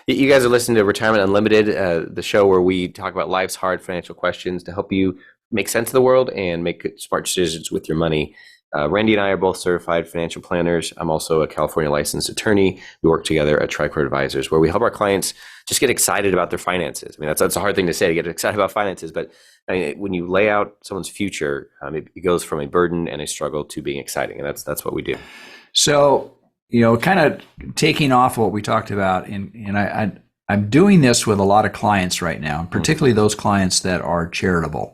You guys are listening to Retirement Unlimited, the show where we talk about life's hard financial questions to help you make sense of the world and make smart decisions with your money. Randy and I are both certified financial planners. I'm also a California licensed attorney. We work together at Tricor Advisors, where we help our clients just get excited about their finances. I mean, that's a hard thing to say, to get excited about finances, but I mean, when you lay out someone's future, it goes from a burden and a struggle to being exciting, and that's what we do. So, kind of taking off what we talked about, I'm doing this with a lot of clients right now, particularly those clients that are charitable.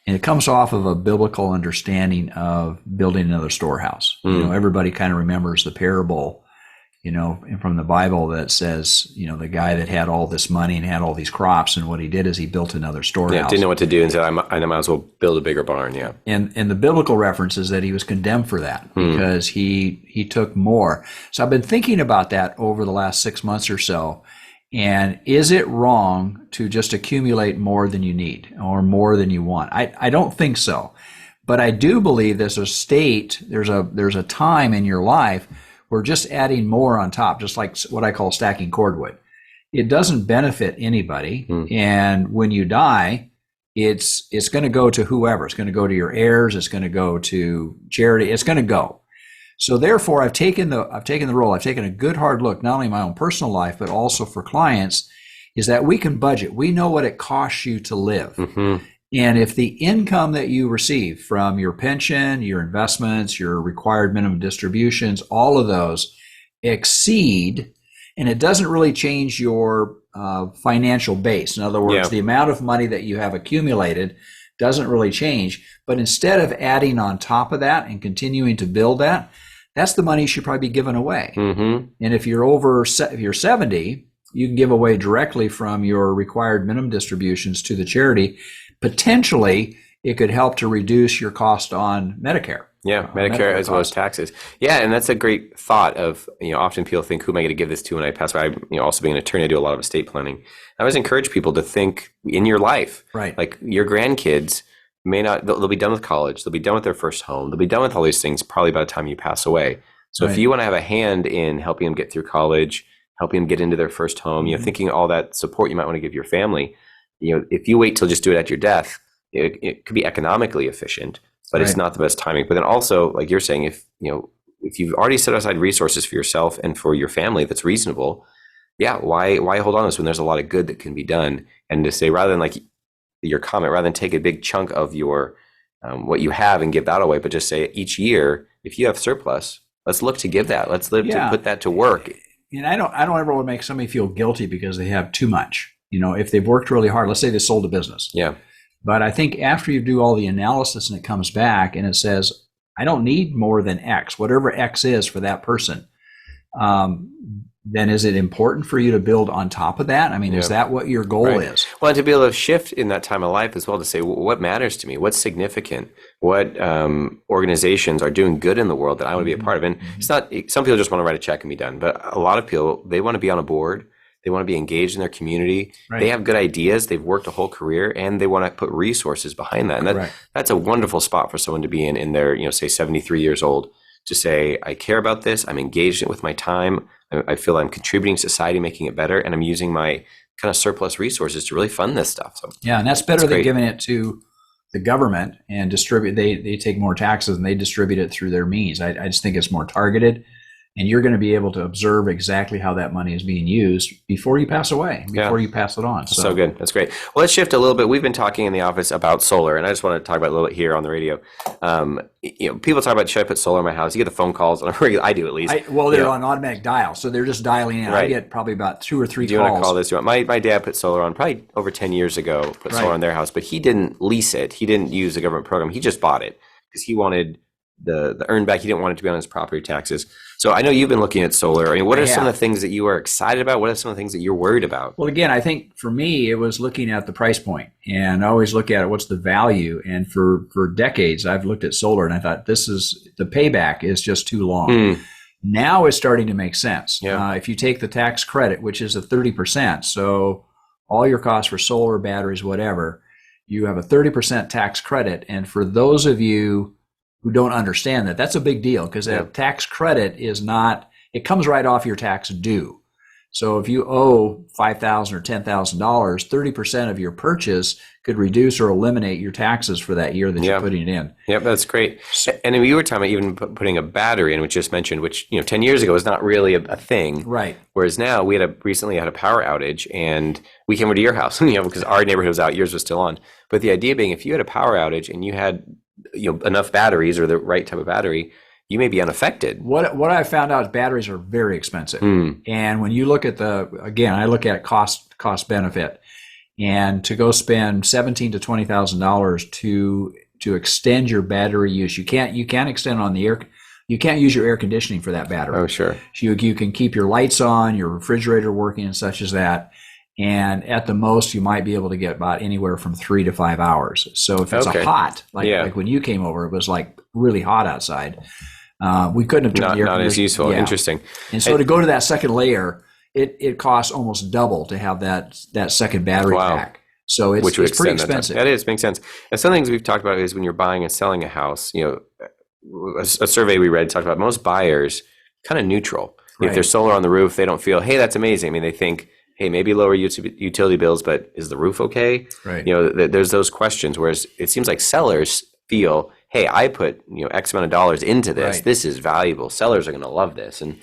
And it comes off of a biblical understanding of building another storehouse. Everybody kind of remembers the parable, from the Bible that says, the guy that had all this money and had all these crops, and what he did is he built another storehouse. Yeah, didn't know what to do and said, I might as well build a bigger barn. Yeah. And the biblical reference is that he was condemned for that because he took more. So I've been thinking about that over the last 6 months or so. And is it wrong to just accumulate more than you need or more than you want? I don't think so. But I do believe there's a time in your life where just adding more on top, just like what I call stacking cordwood, it doesn't benefit anybody. And when you die, it's going to go to whoever. It's going to go to your heirs. It's going to go to charity. It's going to go. So therefore, I've taken the role. I've taken a good hard look, not only in my own personal life, but also for clients, is that we can budget. We know what it costs you to live. And if the income that you receive from your pension, your investments, your required minimum distributions, all of those exceed, and it doesn't really change your financial base. In other words, the amount of money that you have accumulated doesn't really change. But instead of adding on top of that and continuing to build that, that's the money you should probably be giving away. And if you're 70, you can give away directly from your required minimum distributions to the charity. Potentially, it could help to reduce your cost on Medicare. Yeah, Medicare as well as taxes. Yeah, and that's a great thought of, often people think, who am I going to give this to when I pass away? Also being an attorney, I do a lot of estate planning. I always encourage people to think in your life, right? Like your grandkids they'll be done with college, they'll be done with their first home, they'll be done with all these things probably by the time you pass away. So if you want to have a hand in helping them get through college, helping them get into their first home, thinking all that support you might want to give your family, if you wait till just do it at your death, it could be economically efficient, but it's not the best timing. But then also, like you're saying, if you've already set aside resources for yourself and for your family that's reasonable, why hold on to this when there's a lot of good that can be done? And to say, rather than like your comment, rather than take a big chunk of your what you have and give that away, but just say each year, if you have surplus, let's look to give that. Let's live to put that to work. And I don't ever want to make somebody feel guilty because they have too much. If they've worked really hard, let's say they sold a business. Yeah. But I think after you do all the analysis and it comes back and it says, I don't need more than X, whatever X is for that person, then is it important for you to build on top of that? I mean, is that what your goal is? Well, and to be able to shift in that time of life as well, to say, what matters to me? What's significant? What organizations are doing good in the world that I want to be a part of? And it's not, some people just want to write a check and be done, but a lot of people, they want to be on a board. They want to be engaged in their community. Right. They have good ideas. They've worked a whole career, and they want to put resources behind that. And that's a wonderful spot for someone to be in their, say 73 years old, to say, I care about this. I'm engaged in it with my time. I feel I'm contributing to society, making it better, and I'm using my kind of surplus resources to really fund this stuff. So and that's better than giving it to the government and distribute. They take more taxes and they distribute it through their means. I just think it's more targeted. And you're going to be able to observe exactly how that money is being used before you pass away, before you pass it on. So good. That's great. Well, let's shift a little bit. We've been talking in the office about solar, and I just want to talk about it a little bit here on the radio. People talk about, should I put solar in my house? You get the phone calls on a regular, I do at least. They're on automatic dial, so they're just dialing in. Right. I get probably about 2 or 3 calls. Do you want to call this? My dad put solar on probably over 10 years ago, solar on their house, but he didn't lease it. He didn't use the government program. He just bought it because he wanted the earn back. He didn't want it to be on his property taxes. So I know you've been looking at solar. I mean, what are some of the things that you are excited about? What are some of the things that you're worried about? Well, again, I think for me, it was looking at the price point, and I always look at it, what's the value? And for decades, I've looked at solar and I thought the payback is just too long. Now it's starting to make sense. If you take the tax credit, which is a 30%, so all your costs for solar, batteries, whatever, you have a 30% tax credit. And for those of you who don't understand that, that's a big deal, because that tax credit is not, it comes right off your tax due. So if you owe $5,000 or $10,000, 30% of your purchase could reduce or eliminate your taxes for that year that you're putting it in. Yep, that's great. And we were talking about even putting a battery in, which just mentioned, which 10 years ago was not really a thing. Right. Whereas now we recently had a power outage, and we came over to your house, because our neighborhood was out, yours was still on. But the idea being, if you had a power outage and you had enough batteries or the right type of battery, you may be unaffected. What I found out is batteries are very expensive. And when you look at I look at cost benefit, and to go spend $17,000 to $20,000 to extend your battery use, you can't extend on the air. You can't use your air conditioning for that battery. Oh, sure. You can keep your lights on, your refrigerator working, and such as that. And at the most, you might be able to get about anywhere from 3 to 5 hours. So if it's hot, like when you came over, it was like really hot outside. We couldn't have turned not as useful. Yeah. Interesting. And so to go to that second layer, it costs almost double to have that second battery pack. So it's pretty expensive. That is, makes sense. And some things we've talked about is when you're buying and selling a house, a survey we read talked about most buyers kind of neutral. Right. If there's solar on the roof, they don't feel, hey, that's amazing. I mean, they think, hey, maybe lower utility bills, but is the roof okay? Right. There's those questions. Whereas it seems like sellers feel, hey, I put X amount of dollars into this. Right. This is valuable. Sellers are going to love this, and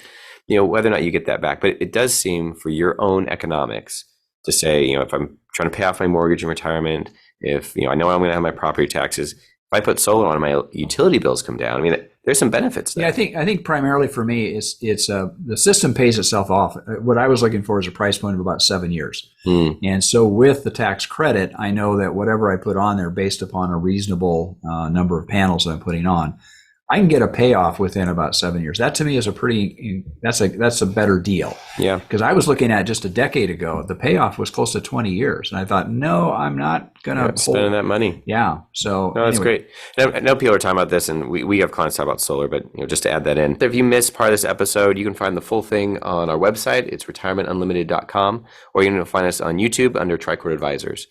whether or not you get that back. But it does seem for your own economics to say, if I'm trying to pay off my mortgage in retirement, if I know I'm going to have my property taxes, if I put solar on, my utility bills come down. I mean, there's some benefits there. Yeah, I think primarily for me, it's the system pays itself off. What I was looking for is a price point of about 7 years. And so with the tax credit, I know that whatever I put on there based upon a reasonable number of panels that I'm putting on, I can get a payoff within about 7 years. That to me is that's a better deal. Yeah. Because I was looking at just a decade ago, the payoff was close to 20 years. And I thought, no, I'm not going to spending that money. Yeah. So no, that's great. And I know people are talking about this, and we have clients talk about solar, but just to add that in. If you missed part of this episode, you can find the full thing on our website. It's retirementunlimited.com, or you can find us on YouTube under Tricord Advisors.